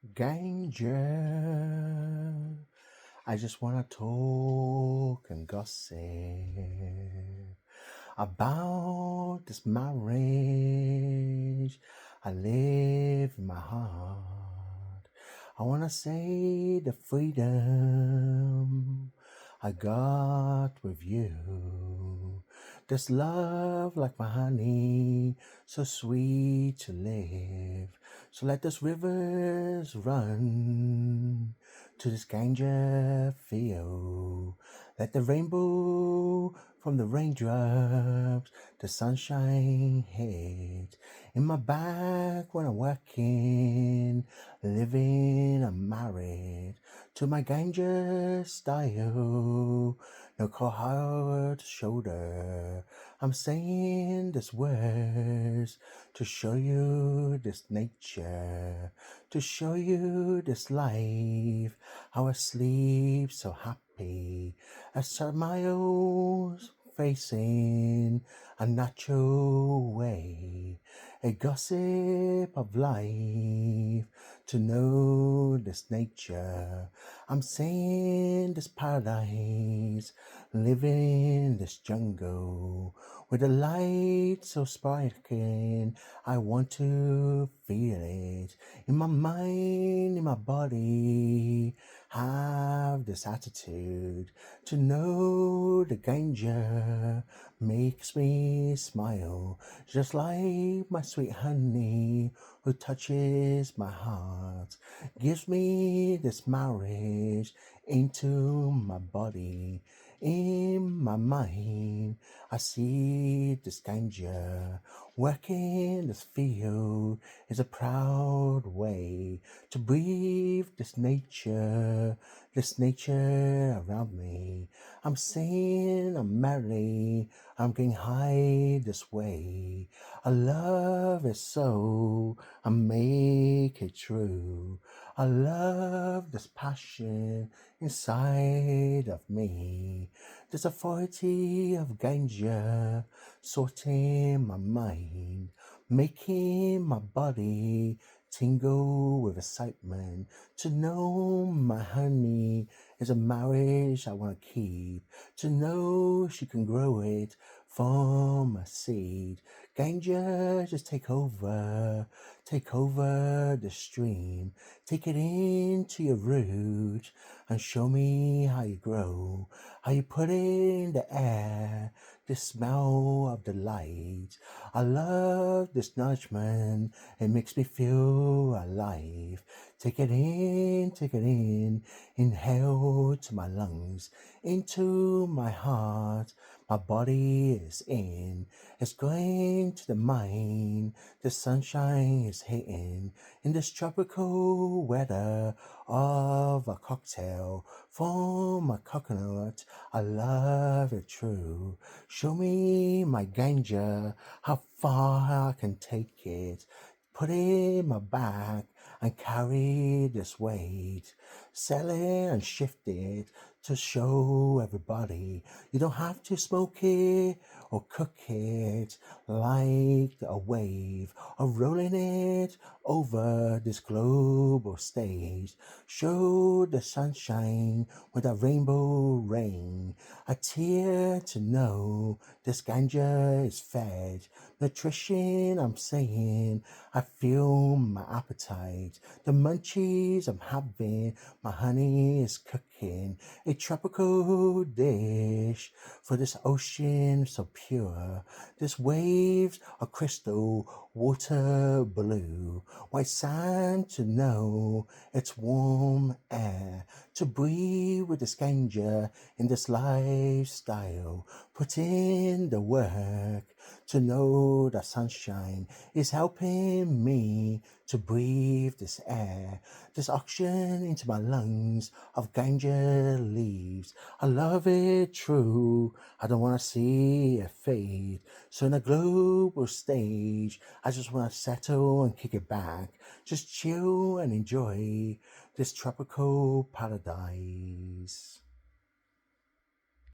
Ganger. I just wanna talk and gossip about this marriage I live in my heart. I wanna say the freedom I got with you. This love like my honey, so sweet to live. So let those rivers run to this Ganja field. Let the rainbow from the raindrops, the sunshine hit in my back when I'm working, living, I'm married to my Ganja style. No cohort shoulder. I'm saying these words to show you this nature, to show you this life, how I sleep so happy, I smiles facing a natural way, a gossip of life, to know this nature. I'm saying this paradise, living this jungle, with the light so sparkling, I want to feel it in my mind, in my body. Have this attitude to know the danger makes me smile, just like my sweet honey who touches my heart, gives me this marriage into my body. In my mind, I see this danger. Working this field is a proud way to breathe this nature around me. I'm saying I'm merry, I'm getting high this way. I love it so, I make it true. I love this passion inside of me. This authority of ganja sorting my mind, making my body tingle with excitement to know my honey is a marriage I want to keep, to know she can grow it from a seed. Ganja, just take over the stream, take it into your root and show me how you grow, how you put it in the air, the smell of the light. I love this nourishment, it makes me feel alive. Take it in, inhale to my lungs, into my heart. My body is in, it's going to the mind. The sunshine is hitting in this tropical weather of a cocktail from a coconut. I love it true. Show me my ganja, how far I can take it. Put it in my bag and carry this weight. Sell it and shift it to show everybody. You don't have to smoke it or cook it like a wave or rolling it over this global stage. Show the sunshine with a rainbow rain. A tear to know this ganja is fed. Nutrition, I'm saying, I feel my appetite. The munchies I'm having, my honey is cooking. A tropical dish for this ocean so pure. This waves are crystal, water blue. White sand to know it's warm air. To breathe with this ganja in this lifestyle. Put in the work to know that sunshine is helping me to breathe this air, this oxygen into my lungs of ganja leaves. I love it true, I don't want to see it fade. So in a global stage, I just want to settle and kick it back, just chill and enjoy this tropical paradise.